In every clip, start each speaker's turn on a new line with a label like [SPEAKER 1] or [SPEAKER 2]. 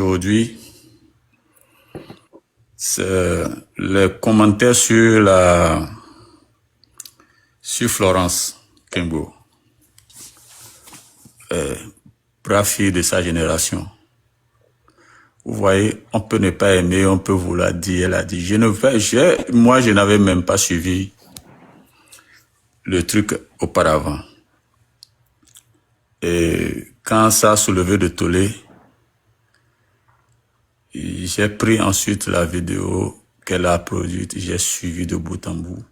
[SPEAKER 1] Aujourd'hui, c'est les commentaires sur Florence Kimbo, brave fille de sa génération. Vous voyez, on peut ne pas aimer, on peut vouloir dire, elle a dit. Moi, je n'avais même pas suivi le truc auparavant. Et quand ça a soulevé de tollé, j'ai pris ensuite la vidéo qu'elle a produite, j'ai suivi de bout en bout.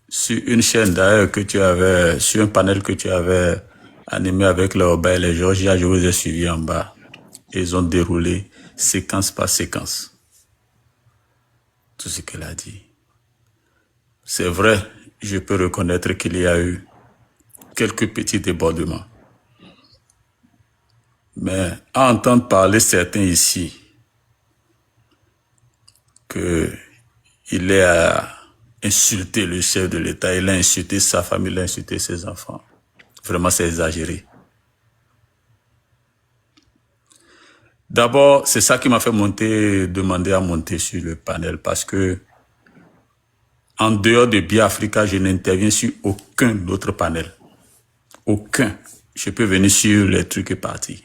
[SPEAKER 1] Sur une chaîne d'ailleurs que tu avais, sur un panel que tu avais animé avec le Oba et les Georgia, je vous ai suivi en bas. Ils ont déroulé séquence par séquence tout ce qu'elle a dit. C'est vrai, je peux reconnaître qu'il y a eu quelques petits débordements. Mais à entendre parler certains ici qu'il est à insulter le chef de l'État, il a insulté sa famille, il a insulté ses enfants. Vraiment, c'est exagéré. D'abord, c'est ça qui m'a fait demander à monter sur le panel, parce que en dehors de Biafrica, je n'interviens sur aucun autre panel. Aucun. Je peux venir sur les trucs et partir.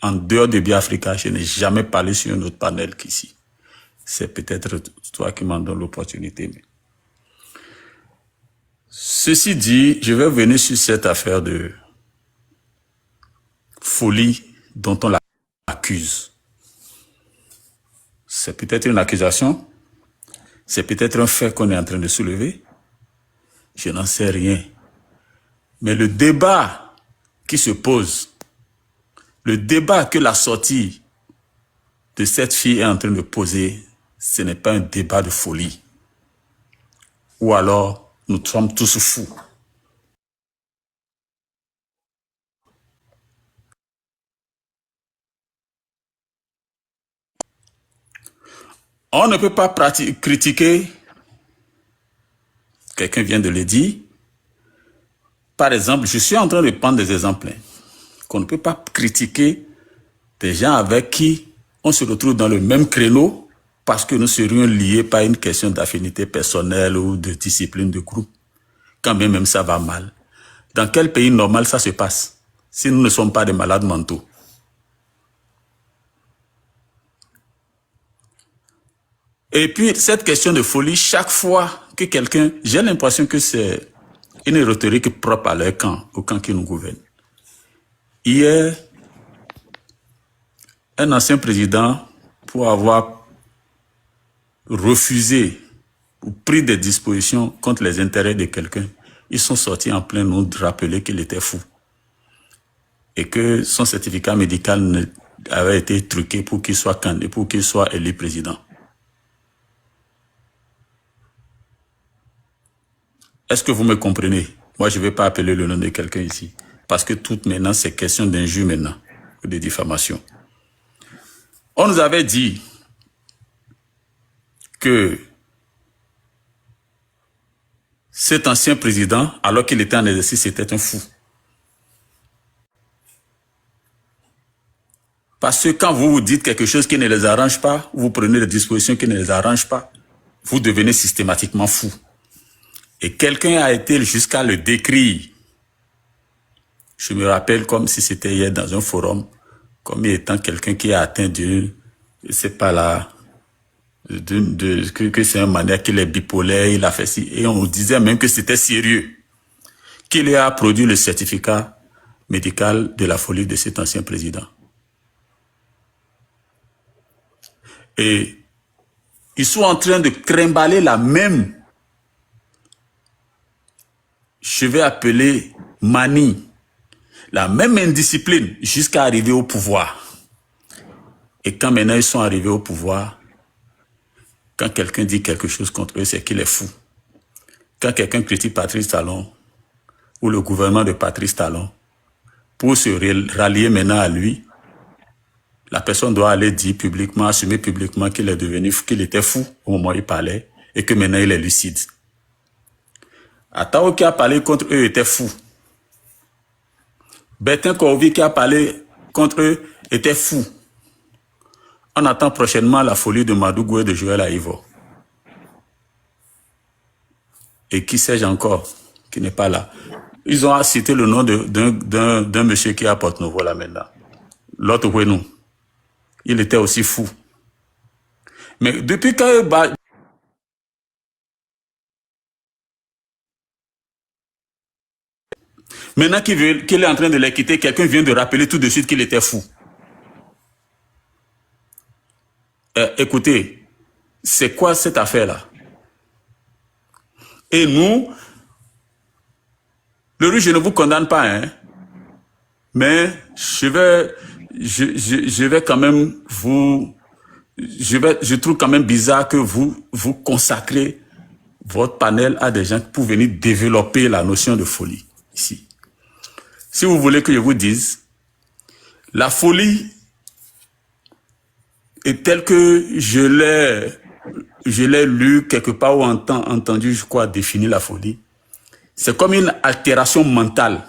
[SPEAKER 1] En dehors de Biafrica, je n'ai jamais parlé sur un autre panel qu'ici. C'est peut-être toi qui m'en donne l'opportunité. Mais... Ceci dit, je vais venir sur cette affaire de folie dont on l'accuse. C'est peut-être une accusation, c'est peut-être un fait qu'on est en train de soulever. Je n'en sais rien. Mais le débat qui se pose, le débat que la sortie de cette fille est en train de poser, ce n'est pas un débat de folie. Ou alors, nous sommes tous fous. On ne peut pas critiquer, quelqu'un vient de le dire. Par exemple, je suis en train de prendre des exemples, qu'on ne peut pas critiquer des gens avec qui on se retrouve dans le même créneau parce que nous serions liés par une question d'affinité personnelle ou de discipline de groupe. Quand même ça va mal. Dans quel pays normal ça se passe si nous ne sommes pas des malades mentaux? Et puis, cette question de folie, chaque fois que quelqu'un... J'ai l'impression que c'est une rhétorique propre à leur camp, au camp qui nous gouverne. Hier, un ancien président, pour avoir refusé ou pris des dispositions contre les intérêts de quelqu'un, ils sont sortis en plein nom de rappeler qu'il était fou. Et que son certificat médical avait été truqué pour qu'il soit candidat, pour qu'il soit élu président. Est-ce que vous me comprenez? Moi, je ne vais pas appeler le nom de quelqu'un ici. Parce que tout maintenant, c'est question d'injure maintenant, ou de diffamation. On nous avait dit que cet ancien président, alors qu'il était en exercice, était un fou. Parce que quand vous vous dites quelque chose qui ne les arrange pas, vous prenez des dispositions qui ne les arrangent pas, vous devenez systématiquement fou. Et quelqu'un a été jusqu'à le décrire. Je me rappelle comme si c'était hier dans un forum, comme étant quelqu'un qui a atteint d'une, je sais pas là, que c'est un manière qu'il est bipolaire, il a fait ci. Et on disait même que c'était sérieux. Qu'il a produit le certificat médical de la folie de cet ancien président. Et ils sont en train de trimballer la même, je vais appeler manie, la même indiscipline jusqu'à arriver au pouvoir. Et quand maintenant ils sont arrivés au pouvoir, quand quelqu'un dit quelque chose contre eux, c'est qu'il est fou. Quand quelqu'un critique Patrice Talon ou le gouvernement de Patrice Talon, pour se rallier maintenant à lui, la personne doit aller dire publiquement, assumer publiquement qu'il est devenu, qu'il était fou au moment où il parlait et que maintenant il est lucide. Atao qui a parlé contre eux était fou. Bertin Corvi qui a parlé contre eux était fou. On attend prochainement la folie de Madougou et de Joël Aïvo. Et qui sais-je encore, qui n'est pas là. Ils ont cité le nom d'un monsieur qui est à Porte-Nouveau là maintenant. L'autre Ouenou. Il était aussi fou. Mais depuis que... Maintenant qu'il est en train de les quitter, quelqu'un vient de rappeler tout de suite qu'il était fou. Écoutez, c'est quoi cette affaire-là? Et nous, le riche, je ne vous condamne pas, hein, mais je vais quand même vous... Je trouve quand même bizarre que vous consacrez votre panel à des gens pour venir développer la notion de folie ici. Si vous voulez que je vous dise, la folie est telle que je l'ai lu quelque part ou entendu, je crois, définir la folie. C'est comme une altération mentale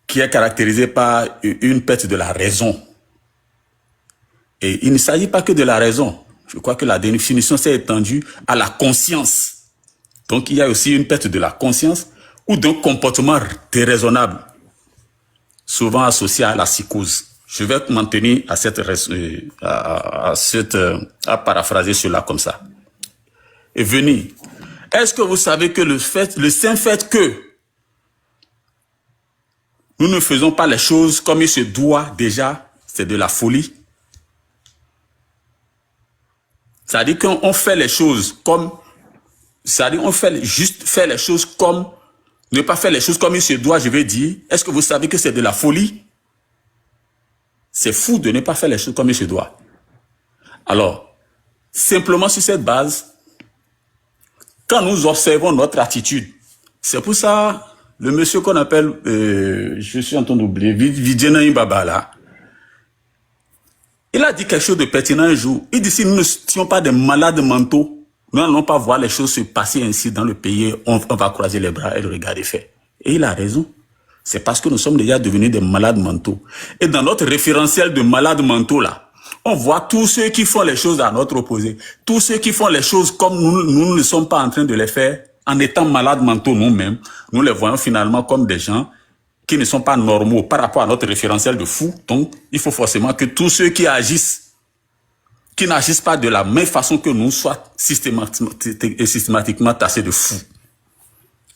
[SPEAKER 1] qui est caractérisée par une perte de la raison. Et il ne s'agit pas que de la raison. Je crois que la définition s'est étendue à la conscience. Donc il y a aussi une perte de la conscience ou d'un comportement déraisonnable, souvent associé à la psychose. Je vais m'en tenir à paraphraser cela comme ça. Et venir. Est-ce que vous savez que le saint fait que nous ne faisons pas les choses comme il se doit déjà, c'est de la folie? C'est-à-dire qu'on fait les choses comme... C'est-à-dire on fait juste faire les choses comme... Ne pas faire les choses comme il se doit, je vais dire. Est-ce que vous savez que c'est de la folie? C'est fou de ne pas faire les choses comme il se doit. Alors, simplement sur cette base, quand nous observons notre attitude, c'est pour ça, le monsieur qu'on appelle, je suis en train d'oublier, Vidjena Imbaba là, il a dit quelque chose de pertinent un jour. Il dit, si nous ne sommes pas des malades mentaux, nous n'allons pas voir les choses se passer ainsi dans le pays, on va croiser les bras et le regarder faire. Et il a raison. C'est parce que nous sommes déjà devenus des malades mentaux. Et dans notre référentiel de malades mentaux là, on voit tous ceux qui font les choses à notre opposé. Tous ceux qui font les choses comme nous ne sommes pas en train de les faire, en étant malades mentaux nous-mêmes, nous les voyons finalement comme des gens qui ne sont pas normaux par rapport à notre référentiel de fou. Donc, il faut forcément que tous ceux qui agissent, qui n'agissent pas de la même façon que nous, soient systématiquement tassés de fous.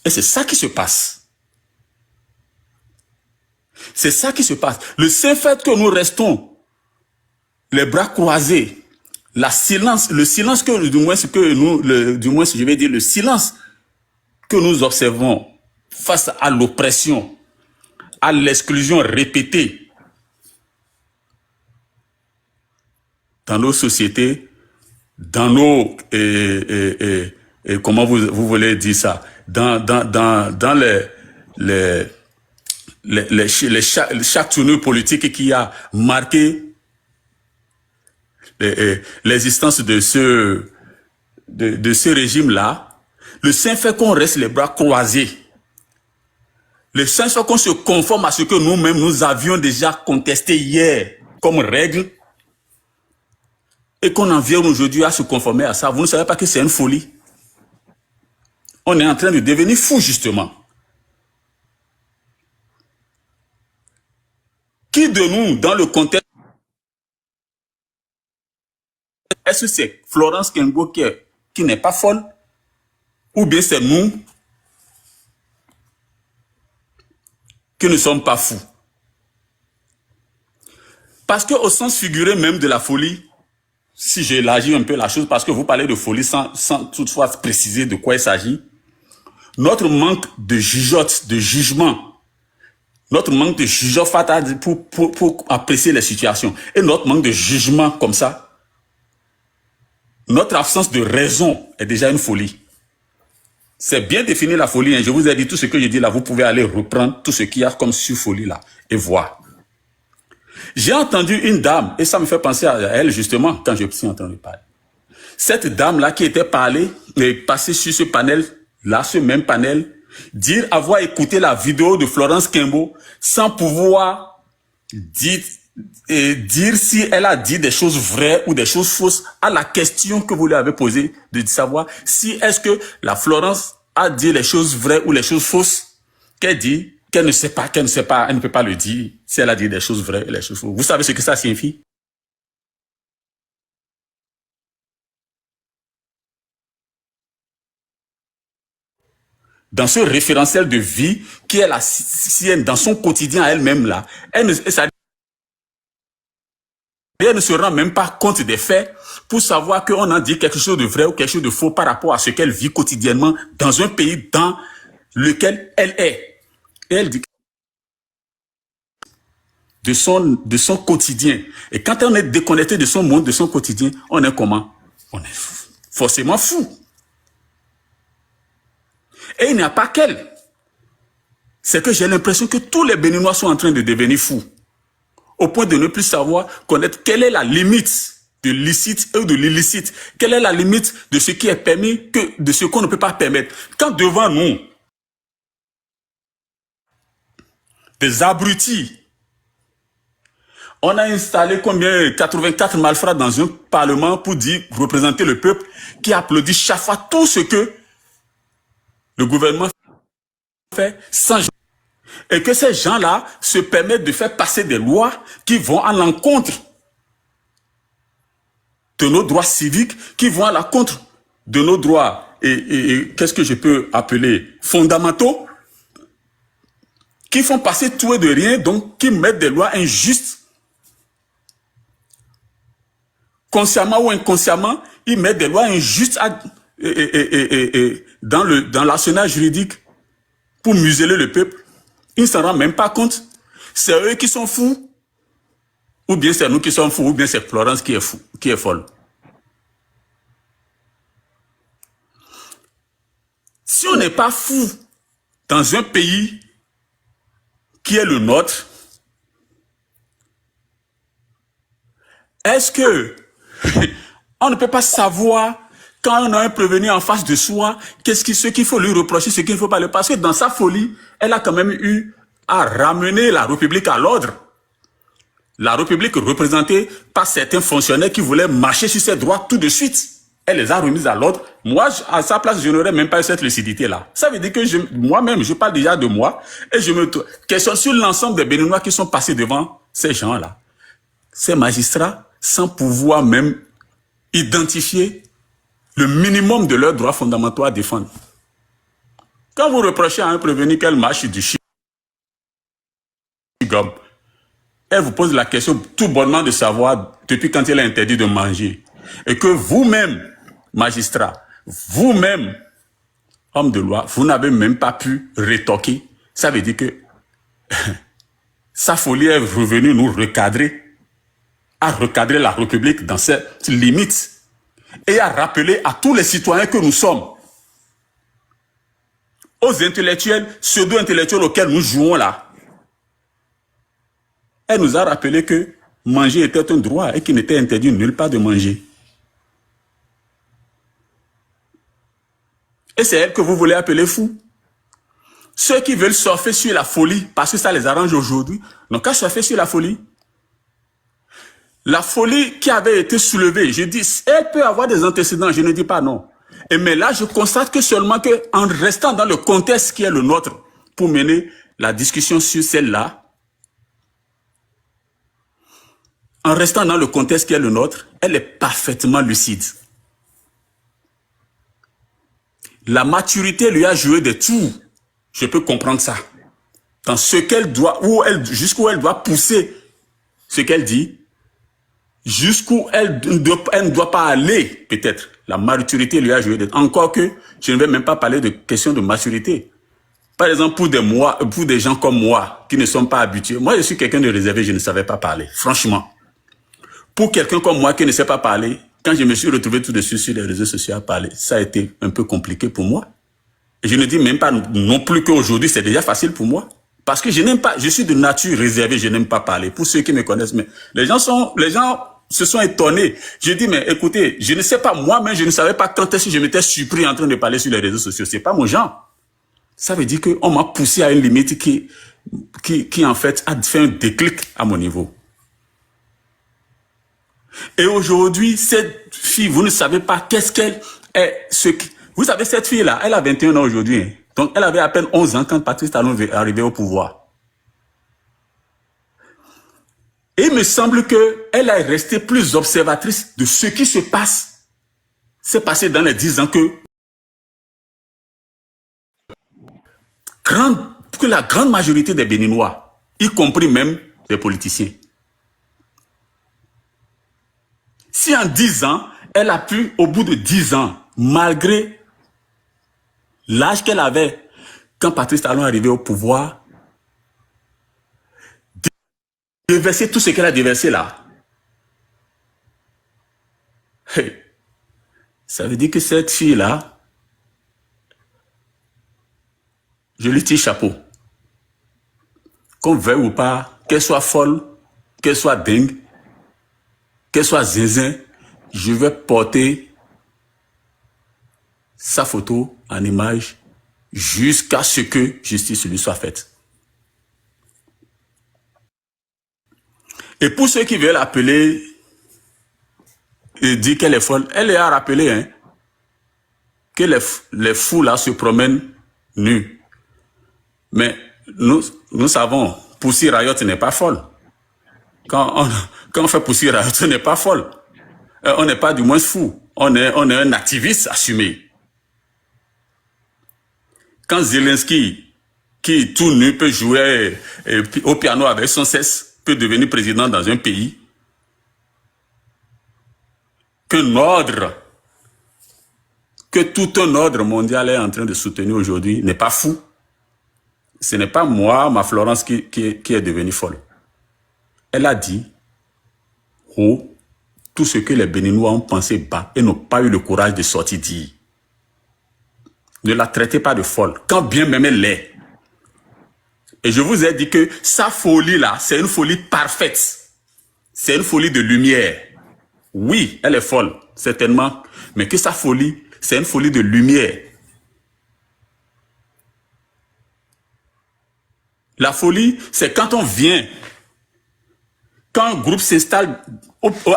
[SPEAKER 1] Et c'est ça qui se passe. C'est ça qui se passe. Le seul fait que nous restons les bras croisés, le silence que, je vais dire, le silence que nous observons face à l'oppression, à l'exclusion répétée dans nos sociétés, dans nos, comment vous voulez dire ça, dans chaque tournure politique qui a marqué l'existence de ce régime-là, le simple fait qu'on reste les bras croisés, le simple fait qu'on se conforme à ce que nous-mêmes nous avions déjà contesté hier comme règle, et qu'on en vient aujourd'hui à se conformer à ça, vous ne savez pas que c'est une folie. On est en train de devenir fou, justement. Qui de nous, dans le contexte, est-ce que c'est Florence Kengo qui n'est pas folle? Ou bien c'est nous qui ne sommes pas fous? Parce qu'au sens figuré même de la folie, si j'élargis un peu la chose, parce que vous parlez de folie sans toutefois préciser de quoi il s'agit, notre manque de jugeote, de jugement, notre manque de jugement fatal pour apprécier les situations, et notre manque de jugement comme ça, notre absence de raison est déjà une folie. C'est bien défini la folie, hein. Je vous ai dit tout ce que je dis là, vous pouvez aller reprendre tout ce qu'il y a comme sur folie là, et voir. J'ai entendu une dame, et ça me fait penser à elle justement, quand je suis entendu parler. Cette dame-là qui était passée sur ce panel-là, ce même panel, dire avoir écouté la vidéo de Florence Kengo sans pouvoir dire dire si elle a dit des choses vraies ou des choses fausses à la question que vous lui avez posée, de savoir si est-ce que la Florence a dit les choses vraies ou les choses fausses qu'elle dit, qu'elle ne sait pas, elle ne peut pas le dire si elle a dit des choses vraies et les choses fausses. Vous savez ce que ça signifie? Dans ce référentiel de vie qui est la sienne, dans son quotidien à elle-même là, elle ne se rend même pas compte des faits pour savoir qu'on a dit quelque chose de vrai ou quelque chose de faux par rapport à ce qu'elle vit quotidiennement dans un pays dans lequel elle est. Et elle dit de son quotidien. Et quand on est déconnecté de son monde, de son quotidien, on est comment? On est forcément fou. Et il n'y a pas qu'elle. C'est que j'ai l'impression que tous les Béninois sont en train de devenir fous. Au point de ne plus savoir connaître quelle est la limite de licite ou de l'illicite. Quelle est la limite de ce qui est permis que de ce qu'on ne peut pas permettre. Quand devant nous, des abrutis, on a installé combien? 84 malfrats dans un parlement pour dire, représenter le peuple, qui applaudit chaque fois tout ce que le gouvernement fait sans... Et que ces gens-là se permettent de faire passer des lois qui vont à l'encontre de nos droits civiques, qui vont à l'encontre de nos droits, et qu'est-ce que je peux appeler fondamentaux, qui font passer tout et de rien, donc qui mettent des lois injustes. Consciemment ou inconsciemment, ils mettent des lois injustes dans l'arsenal juridique pour museler le peuple. Ils ne s'en rendent même pas compte. C'est eux qui sont fous. Ou bien c'est nous qui sommes fous, ou bien c'est Florence qui est fou, qui est folle. Si on n'est pas fou dans un pays qui est le nôtre, est-ce que on ne peut pas savoir quand on a un prévenu en face de soi, ce qu'il faut lui reprocher, ce qu'il ne faut pas lui... Parce que dans sa folie, elle a quand même eu à ramener la République à l'ordre. La République représentée par certains fonctionnaires qui voulaient marcher sur ses droits tout de suite. Elle les a remises à l'ordre. Moi, à sa place, je n'aurais même pas eu cette lucidité-là. Ça veut dire que moi-même, je parle déjà de moi et je me questionne sur l'ensemble des Béninois qui sont passés devant ces gens-là. Ces magistrats, sans pouvoir même identifier le minimum de leurs droits fondamentaux à défendre. Quand vous reprochez à un prévenu qu'elle marche du chewing-gum, elle vous pose la question tout bonnement de savoir depuis quand elle a interdit de manger. Et que vous-même, magistrat, vous-même, homme de loi, vous n'avez même pas pu rétorquer. Ça veut dire que sa folie est revenue nous recadrer, à recadrer la République dans ses limites et à rappeler à tous les citoyens que nous sommes, aux intellectuels, pseudo-intellectuels auxquels nous jouons là. Elle nous a rappelé que manger était un droit et qu'il n'était interdit nulle part de manger. Et c'est elle que vous voulez appeler fou. Ceux qui veulent surfer sur la folie, parce que ça les arrange aujourd'hui, n'ont qu'à surfer sur la folie. La folie qui avait été soulevée, je dis, elle peut avoir des antécédents, je ne dis pas non. Mais là, je constate que seulement en restant dans le contexte qui est le nôtre, pour mener la discussion sur celle-là, en restant dans le contexte qui est le nôtre, elle est parfaitement lucide. La maturité lui a joué des tours. Je peux comprendre ça. Dans ce qu'elle doit, jusqu'où elle doit pousser ce qu'elle dit, jusqu'où elle ne doit pas aller, peut-être. La maturité lui a joué des tours. Encore que, je ne vais même pas parler de question de maturité. Par exemple, pour des gens comme moi, qui ne sont pas habitués. Moi, je suis quelqu'un de réservé, je ne savais pas parler. Franchement. Pour quelqu'un comme moi qui ne sait pas parler, quand je me suis retrouvé tout de suite sur les réseaux sociaux à parler, ça a été un peu compliqué pour moi. Et je ne dis même pas non plus qu'aujourd'hui, c'est déjà facile pour moi. Parce que je n'aime pas, je suis de nature réservée, je n'aime pas parler. Pour ceux qui me connaissent, mais les gens se sont étonnés. Je dis, mais écoutez, je ne sais pas, moi-même, je ne savais pas quand est-ce que je m'étais surpris en train de parler sur les réseaux sociaux. C'est pas mon genre. Ça veut dire qu'on m'a poussé à une limite qui en fait, a fait un déclic à mon niveau. Et aujourd'hui, cette fille, vous ne savez pas qu'est-ce qu'elle est. Vous savez, cette fille-là, elle a 21 ans aujourd'hui. Hein. Donc, elle avait à peine 11 ans quand Patrice Talon est arrivé au pouvoir. Et il me semble qu'elle est restée plus observatrice de ce qui se passe. C'est passé dans les 10 ans que la grande majorité des Béninois, y compris même des politiciens, si en 10 ans, elle a pu, au bout de 10 ans, malgré l'âge qu'elle avait quand Patrice Talon est arrivé au pouvoir, déverser tout ce qu'elle a déversé là, hey, ça veut dire que cette fille-là, je lui tire chapeau. Qu'on veuille ou pas, qu'elle soit folle, qu'elle soit dingue, qu'elle soit zinzin, je vais porter sa photo en image jusqu'à ce que justice lui soit faite. Et pour ceux qui veulent appeler et dire qu'elle est folle, elle est à rappeler hein, que les fous là se promènent nus. Mais nous savons, Pussy Riot n'est pas folle. Quand on fait Pussy Riot, on n'est pas folle. On n'est pas du moins fou. On est un activiste assumé. Quand Zelensky, qui tout nu peut jouer au piano avec son cesse, peut devenir président dans un pays, qu'un ordre, que tout un ordre mondial est en train de soutenir aujourd'hui, n'est pas fou. Ce n'est pas moi, ma Florence, qui est devenue folle. Elle a dit haut tout ce que les Béninois ont pensé bas et n'ont pas eu le courage de sortir dire. Ne la traitez pas de folle, quand bien même elle l'est. Et je vous ai dit que sa folie-là, c'est une folie parfaite. C'est une folie de lumière. Oui, elle est folle, certainement. Mais que sa folie, c'est une folie de lumière. La folie, c'est quand on vient, quand un groupe s'installe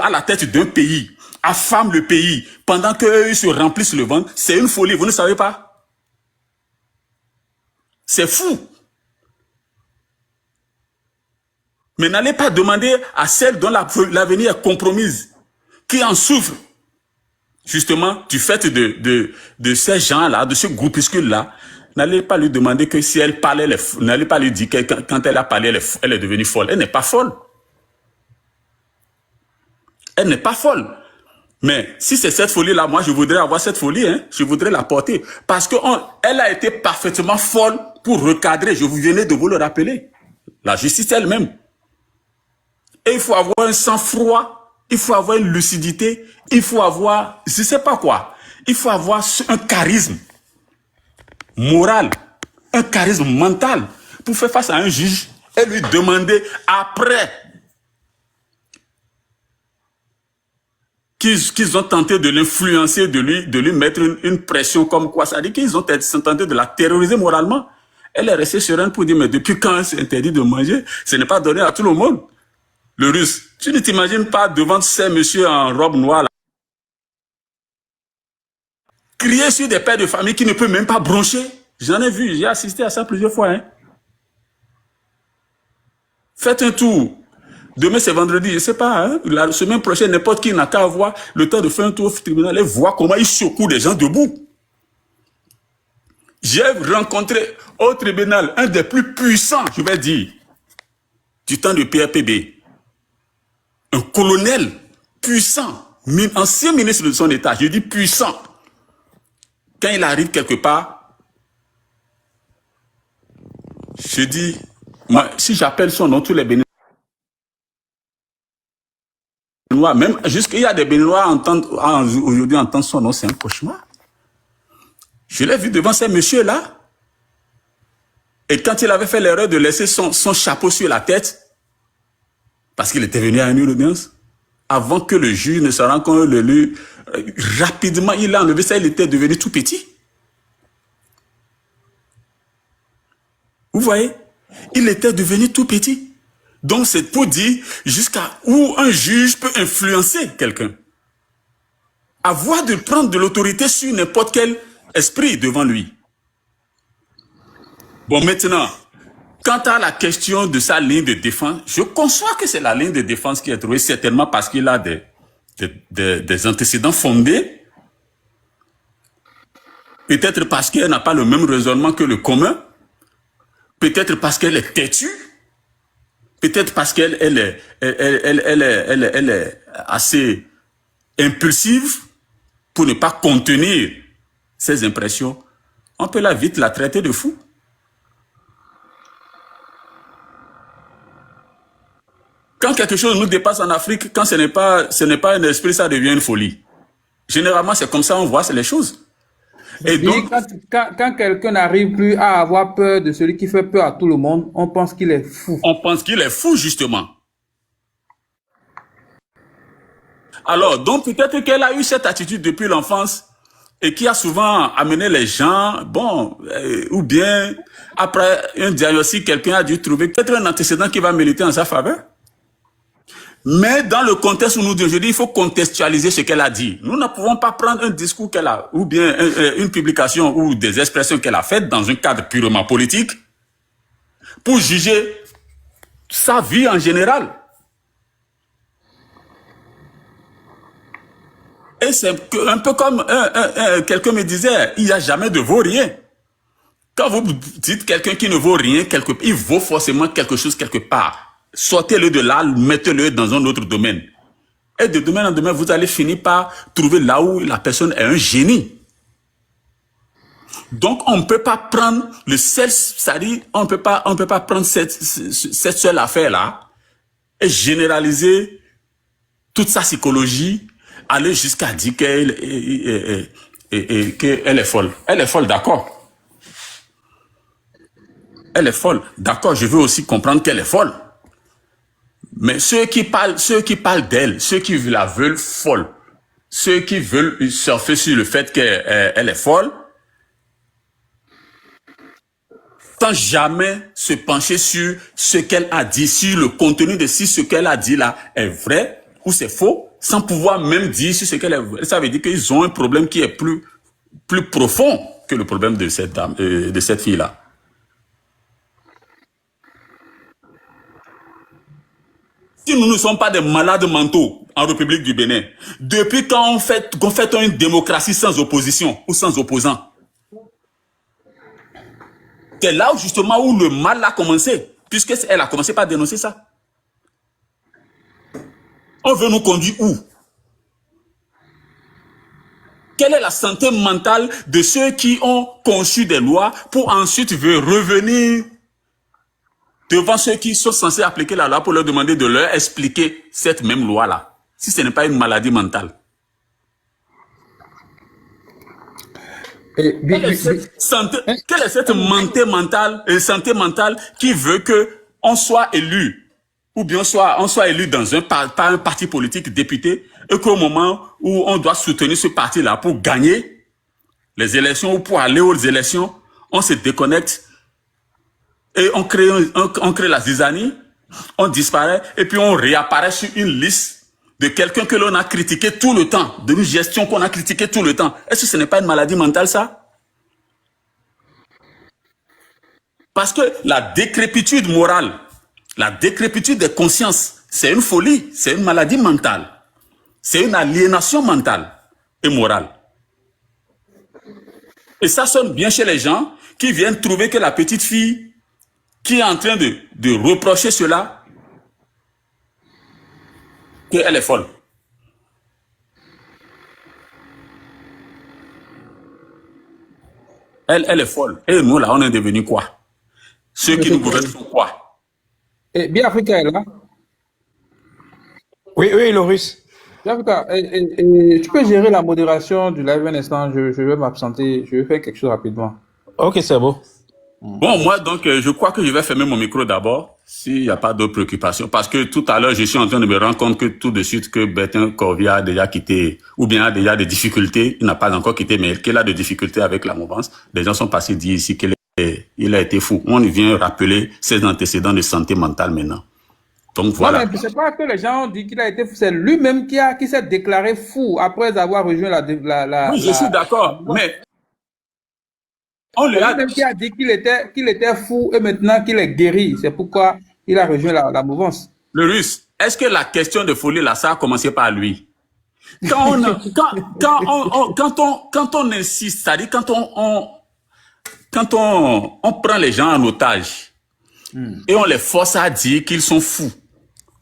[SPEAKER 1] à la tête d'un pays, affame le pays, pendant qu'eux se remplissent le ventre, c'est une folie, vous ne savez pas? C'est fou. Mais n'allez pas demander à celle dont l'avenir est compromise, qui en souffre, justement, du fait de ces gens-là, de ce groupuscule-là. N'allez pas lui demander que si elle parlait, n'allez pas lui dire que quand elle a parlé, elle est devenue folle. Elle n'est pas folle. Elle n'est pas folle. Mais si c'est cette folie-là, moi, je voudrais avoir cette folie, hein, je voudrais la porter. Parce qu'elle a été parfaitement folle pour recadrer. Je vous venais de vous le rappeler. La justice elle-même. Et il faut avoir un sang-froid, il faut avoir une lucidité, il faut avoir, je ne sais pas quoi, il faut avoir un charisme moral, un charisme mental pour faire face à un juge et lui demander après qu'ils ont tenté de l'influencer, de lui mettre une pression comme quoi, ça dit qu'ils ont tenté de la terroriser moralement. Elle est restée sereine pour dire, mais depuis quand c'est interdit de manger? Ce n'est pas donné à tout le monde. Le Russe, tu ne t'imagines pas devant ces messieurs en robe noire là, crier sur des pères de famille qui ne peuvent même pas broncher. J'en ai vu, j'ai assisté à ça plusieurs fois. Hein. Faites un tour. Demain c'est vendredi, je ne sais pas. Hein, la semaine prochaine, n'importe qui n'a qu'à avoir le temps de faire un tour au tribunal et voir comment ils secouent des gens debout. J'ai rencontré au tribunal un des plus puissants, je vais dire, du temps de PRPB. Un colonel puissant, ancien ministre de son État, je dis puissant. Quand il arrive quelque part, je dis, moi, si j'appelle son nom, tous les Béninois, même jusqu'il y a des Béninois aujourd'hui entendre son nom, c'est un cauchemar. Je l'ai vu devant ces messieurs-là. Et quand il avait fait l'erreur de laisser son chapeau sur la tête, parce qu'il était venu à une audience, avant que le juge ne se rende compte de lui, rapidement, il a enlevé ça, il était devenu tout petit. Vous voyez? Il était devenu tout petit. Donc, c'est pour dire jusqu'à où un juge peut influencer quelqu'un. Avoir de prendre de l'autorité sur n'importe quel esprit devant lui. Bon, maintenant, quant à la question de sa ligne de défense, je conçois que c'est la ligne de défense qui est trouvée, certainement parce qu'il a des antécédents fondés. Peut-être parce qu'elle n'a pas le même raisonnement que le commun. Peut-être parce qu'elle est têtue. Peut-être parce qu'elle est assez impulsive pour ne pas contenir ses impressions. On peut vite la traiter de fou. Quand quelque chose nous dépasse en Afrique, quand ce n'est pas un esprit, ça devient une folie. Généralement, c'est comme ça qu'on voit les choses. Et donc,
[SPEAKER 2] quand quelqu'un n'arrive plus à avoir peur de celui qui fait peur à tout le monde, on pense qu'il est fou.
[SPEAKER 1] On pense qu'il est fou, justement. Alors, donc peut-être qu'elle a eu cette attitude depuis l'enfance et qui a souvent amené les gens, bon, ou bien après un diagnostic, quelqu'un a dû trouver peut-être un antécédent qui va militer en sa faveur. Mais dans le contexte où nous disons, je dis, il faut contextualiser ce qu'elle a dit. Nous ne pouvons pas prendre un discours qu'elle a, ou bien une publication ou des expressions qu'elle a faites dans un cadre purement politique pour juger sa vie en général. Et c'est un peu comme quelqu'un me disait, il n'y a jamais de vaut rien. Quand vous dites quelqu'un qui ne vaut rien, il vaut forcément quelque chose quelque part. Sortez-le de là, mettez-le dans un autre domaine. Et de domaine en domaine, vous allez finir par trouver là où la personne est un génie. Donc, on ne peut pas prendre le seul, c'est-à-dire, on peut pas prendre cette seule affaire-là et généraliser toute sa psychologie, aller jusqu'à dire qu'elle est folle. Elle est folle, d'accord. Elle est folle. D'accord, je veux aussi comprendre qu'elle est folle. Mais ceux qui parlent d'elle, ceux qui la veulent folle, ceux qui veulent surfer sur le fait qu'elle est folle, sans jamais se pencher sur ce qu'elle a dit, sur le contenu de si ce qu'elle a dit là est vrai ou c'est faux, sans pouvoir même dire si ce qu'elle est vrai. Ça veut dire qu'ils ont un problème qui est plus profond que le problème de cette dame, de cette fille-là. Si nous ne sommes pas des malades mentaux en République du Bénin, depuis quand on fait une démocratie sans opposition ou sans opposant? C'est là justement où le mal a commencé, puisqu'elle a commencé par dénoncer ça. On veut nous conduire où? Quelle est la santé mentale de ceux qui ont conçu des lois pour ensuite revenir devant ceux qui sont censés appliquer la loi pour leur demander de leur expliquer cette même loi-là, si ce n'est pas une maladie mentale? Quelle est cette santé mentale qui veut qu'on soit élu, ou bien on soit élu par un parti politique député, et qu'au moment où on doit soutenir ce parti-là pour gagner les élections ou pour aller aux élections, on se déconnecte et on crée la zizanie, on disparaît et puis on réapparaît sur une liste de quelqu'un que l'on a critiqué tout le temps, de une gestion qu'on a critiqué tout le temps. Est-ce que ce n'est pas une maladie mentale, ça? Parce que la décrépitude morale, la décrépitude des consciences, c'est une folie, c'est une maladie mentale. C'est une aliénation mentale et morale. Et ça sonne bien chez les gens qui viennent trouver que la petite fille qui est en train de reprocher cela, qu'elle est folle. Elle est folle. Et nous, là, on est devenus quoi? Ceux qui nous gouvernent sont quoi?
[SPEAKER 2] Et bien Africa est là.
[SPEAKER 3] Oui, Loris.
[SPEAKER 2] Bien Africa, tu peux gérer la modération du live un instant, je vais m'absenter, je vais faire quelque chose rapidement.
[SPEAKER 3] Ok, c'est bon.
[SPEAKER 1] Bon, moi, donc, je crois que je vais fermer mon micro d'abord, s'il n'y a pas d'autres préoccupations, parce que tout à l'heure, je suis en train de me rendre compte que tout de suite que Bertin Corvia a déjà quitté, ou bien a déjà des difficultés, il n'a pas encore quitté, mais qu'il a des difficultés avec la mouvance. Les gens sont passés dire ici qu'il a été fou. On vient rappeler ses antécédents de santé mentale maintenant. Donc
[SPEAKER 2] Non,
[SPEAKER 1] voilà.
[SPEAKER 2] mais c'est pas que les gens ont dit qu'il a été fou, c'est lui-même qui s'est déclaré fou après avoir rejoint
[SPEAKER 1] Oui, je suis
[SPEAKER 2] la
[SPEAKER 1] d'accord,
[SPEAKER 2] mouvance.
[SPEAKER 1] mais on lui
[SPEAKER 2] C'est
[SPEAKER 1] a...
[SPEAKER 2] lui-même qui a dit qu'il était fou et maintenant qu'il est guéri. C'est pourquoi il a rejoint la mouvance.
[SPEAKER 1] Le russe, est-ce que la question de folie, là, ça a commencé par lui? Quand on, quand on insiste, c'est-à-dire quand on prend les gens en otage et on les force à dire qu'ils sont fous,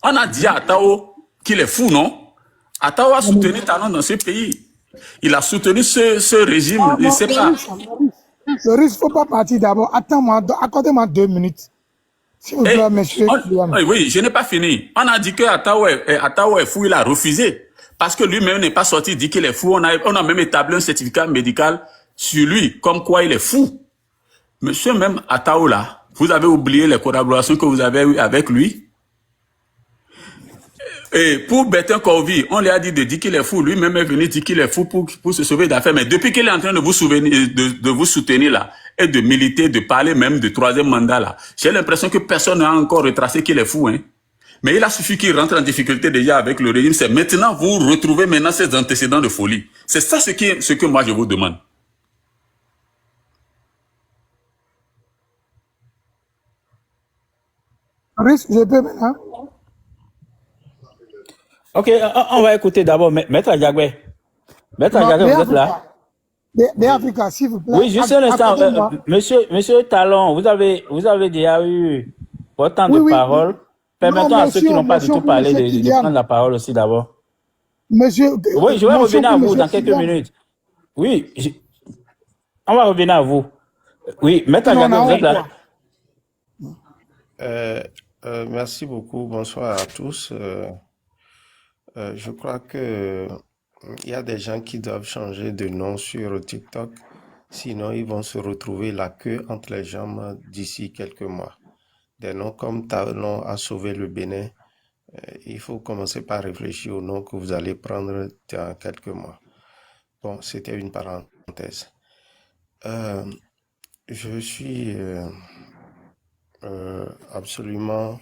[SPEAKER 1] on a dit à Tao qu'il est fou, non? Attao a soutenu Talon dans ce pays. Il a soutenu ce régime.
[SPEAKER 3] Ah,
[SPEAKER 1] Il ne sait pas.
[SPEAKER 3] Le risque, faut pas partir d'abord. Attends-moi, accordez-moi 2 minutes. S'il vous plaît,
[SPEAKER 1] Et
[SPEAKER 3] monsieur Kylian.
[SPEAKER 1] oui, je n'ai pas fini. On a dit que Attao est fou, il a refusé. Parce que lui-même n'est pas sorti, dit qu'il est fou. On a même établi un certificat médical sur lui, comme quoi il est fou. Monsieur même Attao là, vous avez oublié les collaborations que vous avez eues avec lui. Et pour Bertin Corvi, on lui a dit de dire qu'il est fou. Lui-même est venu dire qu'il est fou pour se sauver d'affaires. Mais depuis qu'il est en train de vous soutenir là, et de militer, de parler même de troisième mandat là, j'ai l'impression que personne n'a encore retracé qu'il est fou, hein. Mais il a suffi qu'il rentre en difficulté déjà avec le régime. C'est maintenant vous retrouvez maintenant ces antécédents de folie. C'est ça ce que moi je vous demande.
[SPEAKER 3] Risque, je peux maintenant.
[SPEAKER 4] Ok, on va écouter d'abord Maître Diagué. Maître
[SPEAKER 3] Non,
[SPEAKER 4] Diagué, vous êtes là?
[SPEAKER 3] Des Africains, s'il vous plaît.
[SPEAKER 4] Oui, juste un instant.
[SPEAKER 3] Accordez-moi.
[SPEAKER 4] Monsieur Talon, vous avez déjà eu votre temps
[SPEAKER 3] Oui,
[SPEAKER 4] de
[SPEAKER 3] oui.
[SPEAKER 4] parole. Permettons à ceux qui n'ont pas du tout parlé de prendre la parole aussi d'abord.
[SPEAKER 3] Monsieur,
[SPEAKER 4] Oui, je vais revenir à vous dans quelques
[SPEAKER 3] Kylian.
[SPEAKER 4] minutes. Oui, on va revenir à vous. Oui, Maître Diagué, vous êtes là?
[SPEAKER 5] Merci beaucoup. Bonsoir à tous. Je crois que il y a des gens qui doivent changer de nom sur TikTok, sinon ils vont se retrouver la queue entre les jambes d'ici quelques mois. Des noms comme Talon a sauvé le Bénin. Il faut commencer par réfléchir au nom que vous allez prendre dans quelques mois. Bon, c'était une parenthèse. Je suis absolument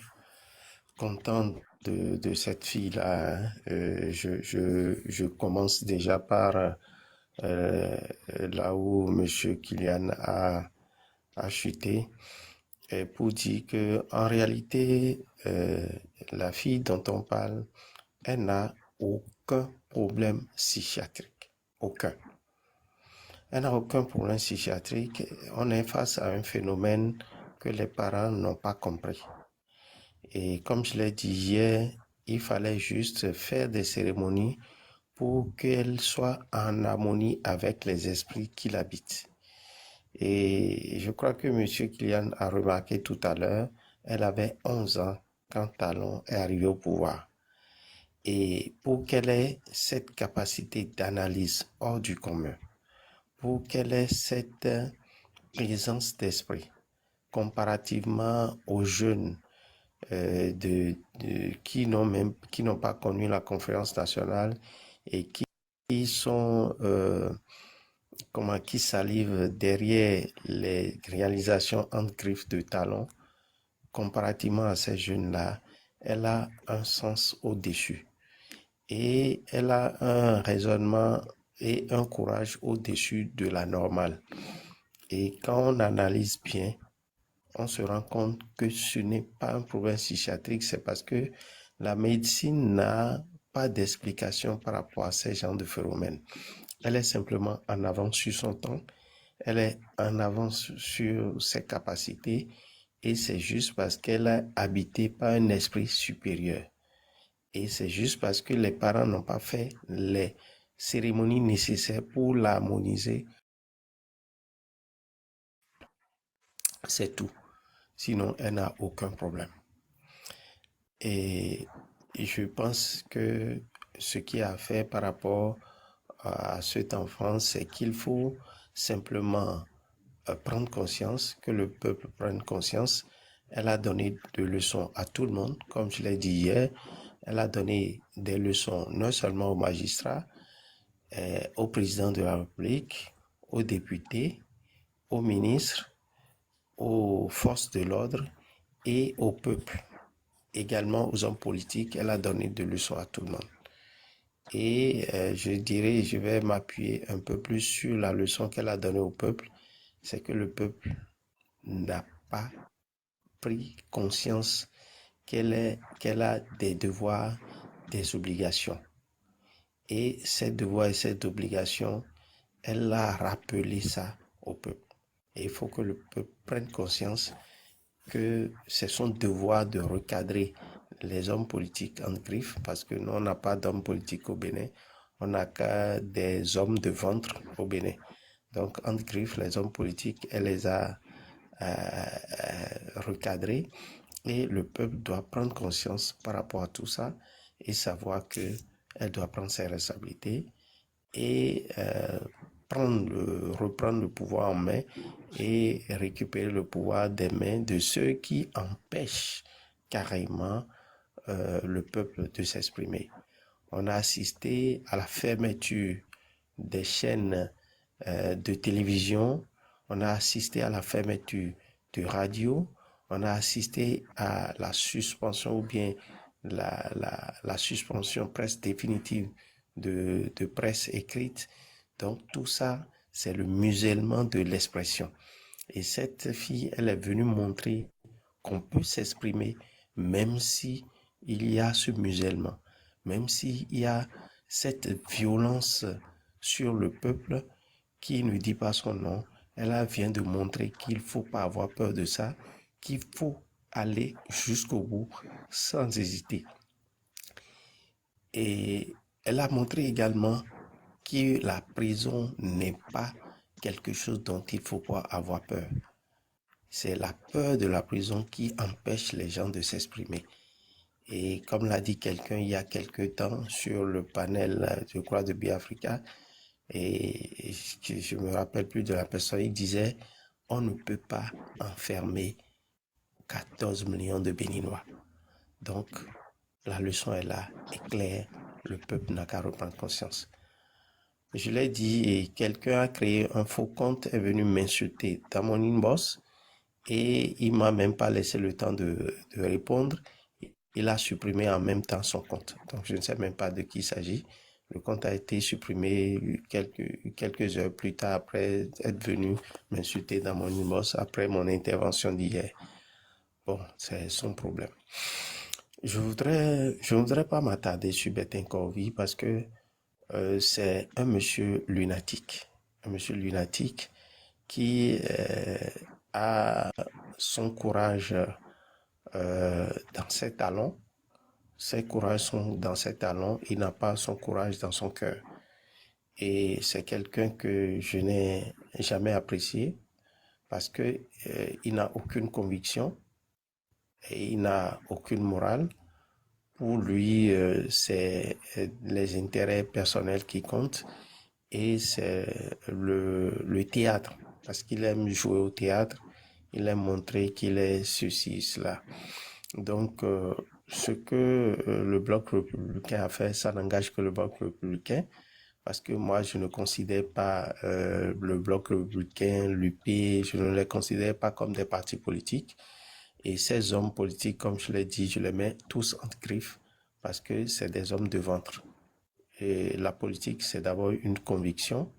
[SPEAKER 5] content de cette fille-là, hein. Je commence déjà par là où M. Kylian a chuté, et pour dire que en réalité, la fille dont on parle, elle n'a aucun problème psychiatrique. Aucun. Elle n'a aucun problème psychiatrique. On est face à un phénomène que les parents n'ont pas compris. Et comme je l'ai dit hier, il fallait juste faire des cérémonies pour qu'elle soit en harmonie avec les esprits qui l'habitent. Et je crois que M. Kylian a remarqué tout à l'heure, elle avait 11 ans quand Talon est arrivé au pouvoir. Et pour qu'elle ait cette capacité d'analyse hors du commun, pour qu'elle ait cette présence d'esprit, comparativement aux jeunes qui n'ont pas connu la conférence nationale et qui sont qui salivent derrière les réalisations entre griffes de Talon, comparativement à ces jeunes-là, elle a un sens au-dessus et elle a un raisonnement et un courage au-dessus de la normale. Et quand on analyse bien, on se rend compte que ce n'est pas un problème psychiatrique, c'est parce que la médecine n'a pas d'explication par rapport à ces genres de phénomènes. Elle est simplement en avance sur son temps, elle est en avance sur ses capacités, et c'est juste parce qu'elle est habitée par un esprit supérieur. Et c'est juste parce que les parents n'ont pas fait les cérémonies nécessaires pour l'harmoniser. C'est tout. Sinon, elle n'a aucun problème. Et je pense que ce qu'il y a à faire par rapport à cet enfant, c'est qu'il faut simplement prendre conscience, que le peuple prenne conscience. Elle a donné des leçons à tout le monde, comme je l'ai dit hier. Elle a donné des leçons non seulement aux magistrats, au président de la République, aux députés, aux ministres, aux forces de l'ordre et au peuple. également aux hommes politiques, elle a donné des leçons à tout le monde. Et je dirais, je vais m'appuyer un peu plus sur la leçon qu'elle a donnée au peuple, c'est que le peuple n'a pas pris conscience qu'elle a des devoirs, des obligations. Et ces devoirs et ces obligations, elle a rappelé ça au peuple. Et il faut que le peuple prenne conscience que c'est son devoir de recadrer les hommes politiques en griffe, parce que nous, on n'a pas d'hommes politiques au Bénin, on n'a que des hommes de ventre au Bénin. Donc, en griffe, les hommes politiques, elle les a recadrés, et le peuple doit prendre conscience par rapport à tout ça et savoir que elle doit prendre ses responsabilités et reprendre le pouvoir en main et récupérer le pouvoir des mains de ceux qui empêchent carrément le peuple de s'exprimer. On a assisté à la fermeture des chaînes de télévision, on a assisté à la fermeture de radio, on a assisté à la suspension ou bien la suspension presque définitive de presse écrite. Donc tout ça, c'est le musellement de l'expression. Et cette fille, elle est venue montrer qu'on peut s'exprimer même si il y a ce musellement, même s'il y a cette violence sur le peuple qui ne dit pas son nom. Elle vient de montrer qu'il ne faut pas avoir peur de ça, qu'il faut aller jusqu'au bout sans hésiter. Et elle a montré également que la prison n'est pas quelque chose dont il faut pas avoir peur. C'est la peur de la prison qui empêche les gens de s'exprimer. Et comme l'a dit quelqu'un il y a quelque temps sur le panel, je crois, de Biafrica, et je me rappelle plus de la personne, il disait, on ne peut pas enfermer 14 millions de Béninois. Donc, la leçon est là, est claire, le peuple n'a qu'à reprendre conscience. Je l'ai dit, et quelqu'un a créé un faux compte, est venu m'insulter dans mon inbox, et il m'a même pas laissé le temps de répondre. Il a supprimé en même temps son compte. Donc, je ne sais même pas de qui il s'agit. Le compte a été supprimé quelques heures plus tard après être venu m'insulter dans mon inbox après mon intervention d'hier. Bon, c'est son problème. Je voudrais pas m'attarder sur Bertin Corvi parce que c'est un monsieur lunatique. Un monsieur lunatique qui a son courage dans ses talons. Ses courages sont dans ses talons. Il n'a pas son courage dans son cœur. Et c'est quelqu'un que je n'ai jamais apprécié parce que il n'a aucune conviction et il n'a aucune morale. Pour lui, c'est les intérêts personnels qui comptent et c'est le théâtre parce qu'il aime jouer au théâtre. Il aime montrer qu'il est ceci, cela. Donc, ce que le Bloc républicain a fait, ça n'engage que le Bloc républicain, parce que moi, je ne considère pas le Bloc républicain, l'UP, je ne les considère pas comme des partis politiques. Et ces hommes politiques, comme je l'ai dit, je les mets tous en griffe, parce que c'est des hommes de ventre. Et la politique, c'est d'abord une conviction,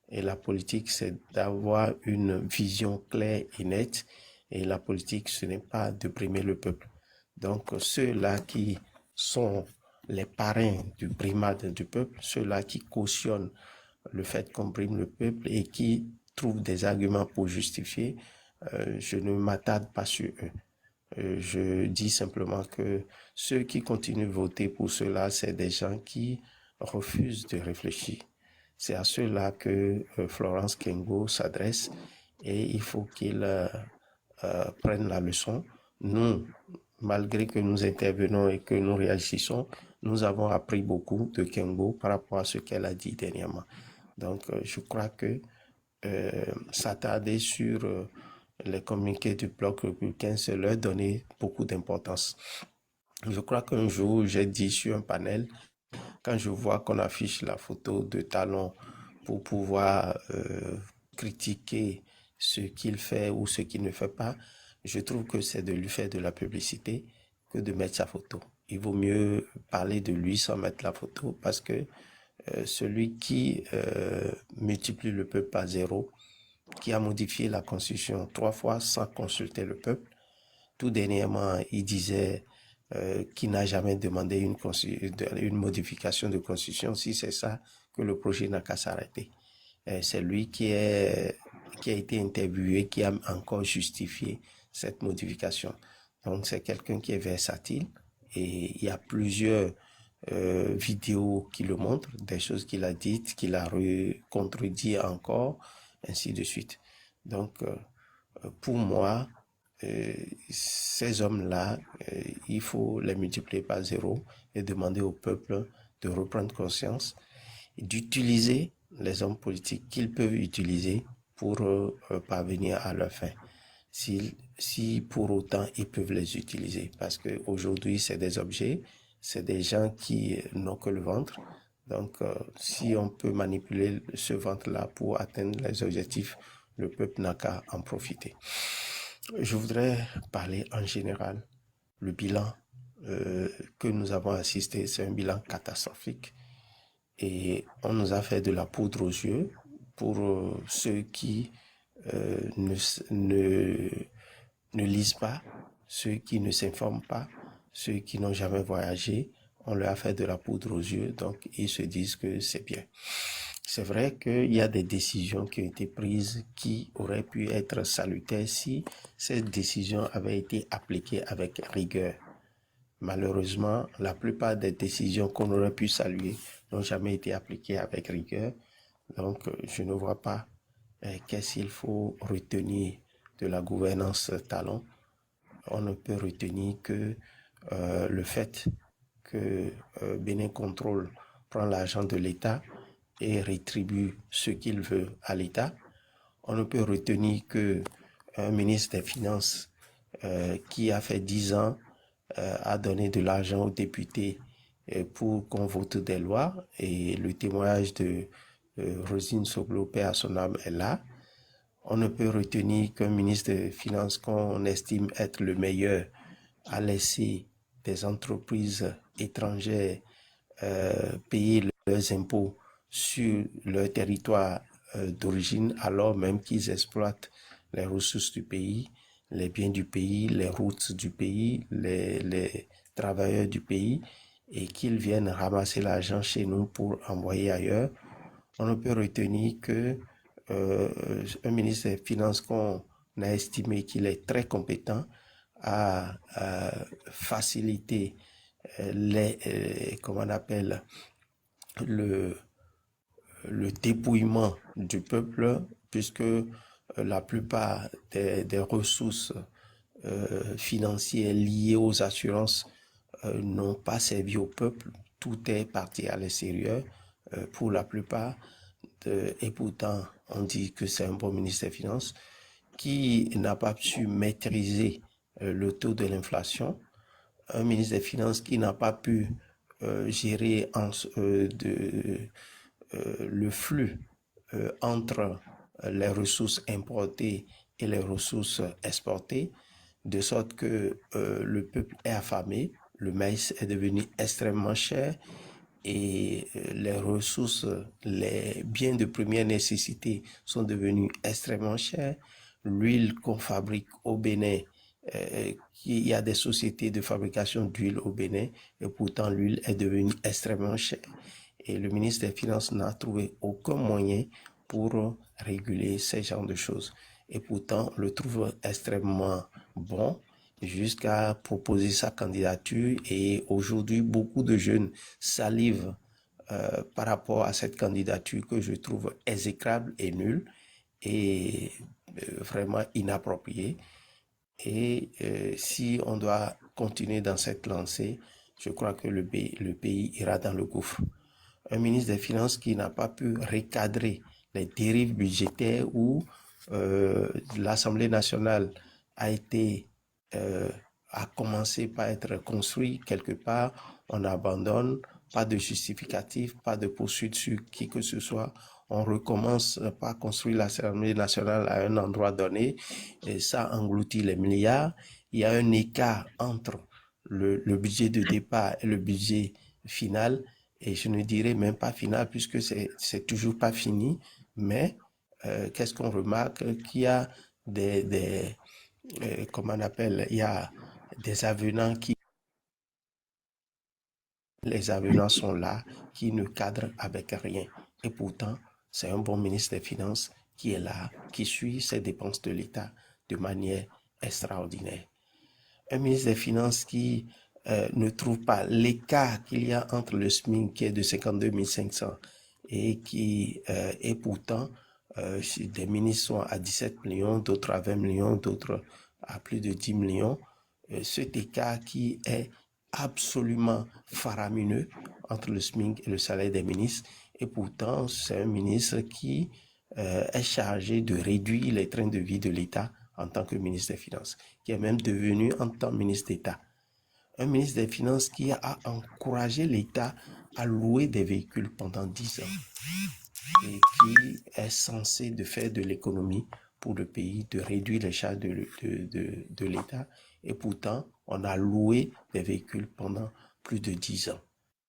[SPEAKER 5] et la politique, c'est d'avoir une vision claire et nette, et la politique, ce n'est pas de brimer le peuple. Donc, ceux-là qui sont les parrains du brimade du peuple, ceux-là qui cautionnent le fait qu'on brime le peuple et qui trouvent des arguments pour justifier, je ne m'attarde pas sur eux. Je dis simplement que ceux qui continuent de voter pour cela, c'est des gens qui refusent de réfléchir. C'est à ceux-là que Florence Kengo s'adresse et il faut qu'ils prennent la leçon. Nous, malgré que nous intervenons et que nous réagissons, nous avons appris beaucoup de Kengo par rapport à ce qu'elle a dit dernièrement. Donc, je crois que s'attarder sur les communiqués du Bloc républicain, c'est leur donner beaucoup d'importance. Je crois qu'un jour, j'ai dit sur un panel, quand je vois qu'on affiche la photo de Talon pour pouvoir critiquer ce qu'il fait ou ce qu'il ne fait pas, je trouve que c'est de lui faire de la publicité, que de mettre sa photo. Il vaut mieux parler de lui sans mettre la photo parce que celui qui multiplie le peuple par 0, qui a modifié la Constitution 3 fois sans consulter le peuple, tout dernièrement, il disait qu'il n'a jamais demandé une modification de Constitution. Si c'est ça, que le projet n'a qu'à s'arrêter. C'est lui qui a été interviewé, qui a encore justifié cette modification. Donc, c'est quelqu'un qui est versatile et il y a plusieurs vidéos qui le montrent, des choses qu'il a dites, qu'il a contredit encore, ainsi de suite. Donc, pour moi, ces hommes-là, il faut les multiplier par 0 et demander au peuple de reprendre conscience et d'utiliser les hommes politiques qu'ils peuvent utiliser pour parvenir à leur fin. Si pour autant ils peuvent les utiliser, parce que aujourd'hui c'est des objets, c'est des gens qui n'ont que le ventre. Donc si on peut manipuler ce ventre-là pour atteindre les objectifs, le peuple n'a qu'à en profiter. Je voudrais parler en général. Le bilan que nous avons assisté, c'est un bilan catastrophique. Et on nous a fait de la poudre aux yeux pour ceux qui ne lisent pas, ceux qui ne s'informent pas, ceux qui n'ont jamais voyagé. On leur a fait de la poudre aux yeux, donc ils se disent que c'est bien. C'est vrai qu'il y a des décisions qui ont été prises qui auraient pu être salutaires si ces décisions avaient été appliquées avec rigueur. Malheureusement, la plupart des décisions qu'on aurait pu saluer n'ont jamais été appliquées avec rigueur. Donc, je ne vois pas qu'est-ce qu'il faut retenir de la gouvernance talon. On ne peut retenir que le fait que Bénin Contrôle prend l'argent de l'État et rétribue ce qu'il veut à l'État. On ne peut retenir que un ministre des Finances qui a fait 10 ans a donné de l'argent aux députés pour qu'on vote des lois, et le témoignage de Rosine Soblo, paix à son âme, est là. On ne peut retenir qu'un ministre des Finances qu'on estime être le meilleur a laissé des entreprises étrangères payer leurs impôts sur leur territoire d'origine, alors même qu'ils exploitent les ressources du pays, les biens du pays, les routes du pays, les travailleurs du pays, et qu'ils viennent ramasser l'argent chez nous pour envoyer ailleurs. On ne peut retenir que un ministre des Finances qu'on a estimé qu'il est très compétent à faciliter comment on appelle, le dépouillement du peuple, puisque la plupart des ressources financières liées aux assurances n'ont pas servi au peuple. Tout est parti à l'extérieur pour la plupart. Et pourtant, on dit que c'est un bon ministre des Finances qui n'a pas su maîtriser le taux de l'inflation. Un ministre des Finances qui n'a pas pu gérer le flux entre les ressources importées et les ressources exportées, de sorte que le peuple est affamé, le maïs est devenu extrêmement cher et les ressources, les biens de première nécessité sont devenus extrêmement chers. L'huile qu'on fabrique au Bénin, il y a des sociétés de fabrication d'huile au Bénin et pourtant l'huile est devenue extrêmement chère. Et le ministre des Finances n'a trouvé aucun moyen pour réguler ces genres de choses. Et pourtant, on le trouve extrêmement bon jusqu'à proposer sa candidature. Et aujourd'hui, beaucoup de jeunes salivent par rapport à cette candidature que je trouve exécrable et nulle et vraiment inappropriée. Et si on doit continuer dans cette lancée, je crois que le pays ira dans le gouffre. Un ministre des Finances qui n'a pas pu recadrer les dérives budgétaires où l'Assemblée nationale a commencé par être construit quelque part, on abandonne, pas de justificatif, pas de poursuite sur qui que ce soit. On recommence par construire l'Assemblée nationale à un endroit donné et ça engloutit les milliards. Il y a un écart entre le budget de départ et le budget final, et je ne dirais même pas final puisque c'est toujours pas fini, mais qu'est-ce qu'on remarque? Qu'il y a comment on appelle, il y a des avenants les avenants sont là, qui ne cadrent avec rien. Et pourtant, c'est un bon ministre des Finances qui est là, qui suit ses dépenses de l'État de manière extraordinaire. Un ministre des Finances qui ne trouve pas l'écart qu'il y a entre le SMIC qui est de 52 500 et qui est pourtant, des ministres sont à 17 millions, d'autres à 20 millions, d'autres à plus de 10 millions. Cet écart qui est absolument faramineux entre le SMIC et le salaire des ministres. Et pourtant, c'est un ministre qui est chargé de réduire les trains de vie de l'État en tant que ministre des Finances, qui est même devenu en tant que ministre d'État. Un ministre des Finances qui a encouragé l'État à louer des véhicules pendant 10 ans et qui est censé de faire de l'économie pour le pays, de réduire les charges de l'État. Et pourtant, on a loué des véhicules pendant plus de 10 ans.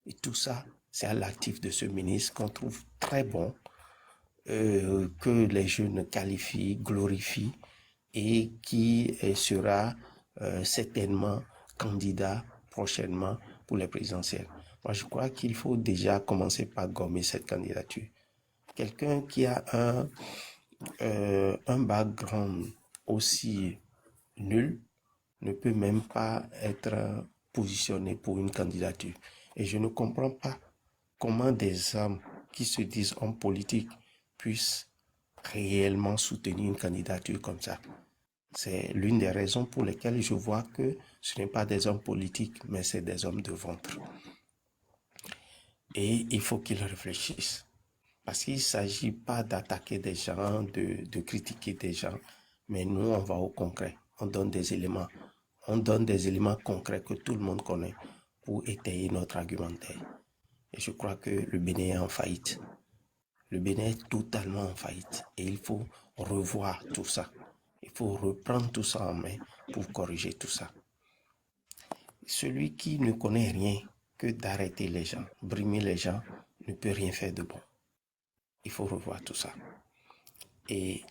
[SPEAKER 5] Et tout ça, c'est à l'actif de ce ministre qu'on trouve très bon, que les jeunes qualifient, glorifient, et qui sera certainement candidat prochainement pour les présidentielles. Moi, je crois qu'il faut déjà commencer par gommer cette candidature. Quelqu'un qui a un background aussi nul ne peut même pas être positionné pour une candidature. Et je ne comprends pas comment des hommes qui se disent hommes politiques puissent réellement soutenir une candidature comme ça. C'est l'une des raisons pour lesquelles je vois que ce n'est pas des hommes politiques, mais c'est des hommes de ventre. Et il faut qu'ils réfléchissent. Parce qu'il ne s'agit pas d'attaquer des gens, de critiquer des gens, mais nous, on va au concret. On donne des éléments. On donne des éléments concrets que tout le monde connaît pour étayer notre argumentaire. Et je crois que le Bénin est en faillite. Le Bénin est totalement en faillite. Et il faut revoir tout ça. Il faut reprendre tout ça en main pour corriger tout ça. Celui qui ne connaît rien que d'arrêter les gens, brimer les gens, ne peut rien faire de bon. Il faut revoir tout ça. Et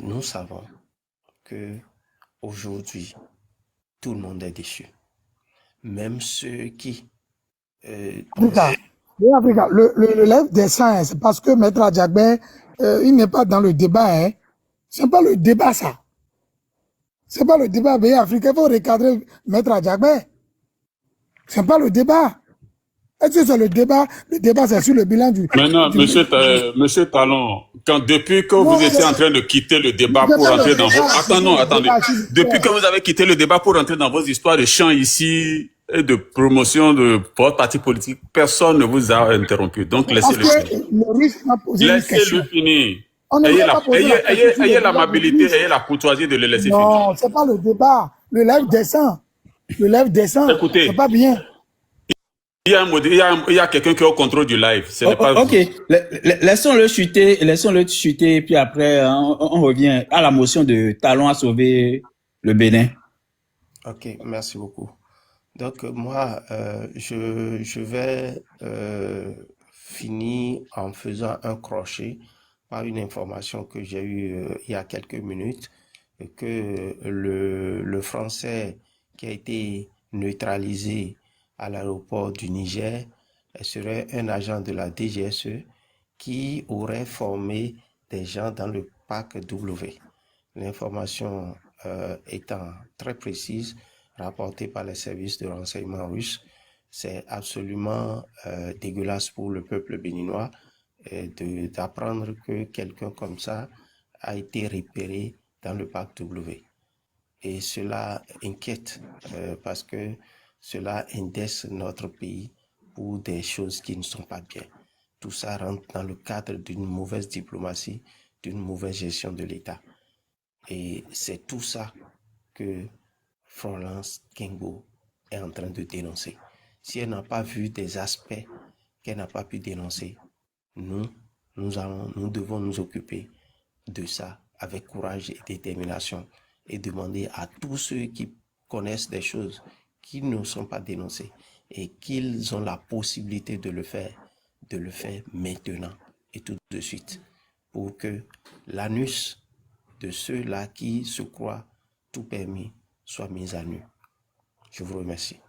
[SPEAKER 5] nous savons que aujourd'hui, tout le monde est déçu. Même ceux qui...
[SPEAKER 3] Africa, le lève descend, hein, c'est parce que Maître Adjagbe, il n'est pas dans le débat. Hein. C'est pas le débat, ça. C'est pas le débat, mais Africain, il faut recadrer Maître Adjagbe. C'est pas le débat. Est-ce que c'est le débat? Le débat, c'est sur le bilan du...
[SPEAKER 1] Maintenant, monsieur Talon, depuis que vous étiez en train de quitter le débat pour entrer dans vos... Attendez. Depuis que vous avez quitté le débat pour entrer dans vos histoires de chants ici et de promotion de votre parti politique, personne ne vous a interrompu. Donc, laissez-le finir. Laissez-le finir. Ayez l'amabilité, ayez la courtoisie de le laisser finir.
[SPEAKER 3] Non, c'est pas le débat. Le live descend. Le live descend.
[SPEAKER 1] Écoutez.
[SPEAKER 3] C'est pas bien.
[SPEAKER 1] Il y a quelqu'un qui est au contrôle du live. Ce n'est pas
[SPEAKER 4] ok, laissons-le chuter, puis après, on revient à la motion de Talon à sauver le Bénin.
[SPEAKER 5] Ok, merci beaucoup. Donc, moi, je vais finir en faisant un crochet par une information que j'ai eue il y a quelques minutes, que le Français qui a été neutralisé à l'aéroport du Niger serait un agent de la DGSE qui aurait formé des gens dans le parc W. L'information étant très précise, rapportée par les services de renseignement russes, c'est absolument dégueulasse pour le peuple béninois d'apprendre que quelqu'un comme ça a été repéré dans le parc W. Et cela inquiète parce que cela indexe notre pays pour des choses qui ne sont pas bien. Tout ça rentre dans le cadre d'une mauvaise diplomatie, d'une mauvaise gestion de l'État. Et c'est tout ça que Florence Kengo est en train de dénoncer. Si elle n'a pas vu des aspects qu'elle n'a pas pu dénoncer, nous devons nous occuper de ça avec courage et détermination et demander à tous ceux qui connaissent des choses qui ne sont pas dénoncés et qu'ils ont la possibilité de le faire maintenant et tout de suite pour que l'anus de ceux-là qui se croient tout permis soit mis à nu. Je vous remercie.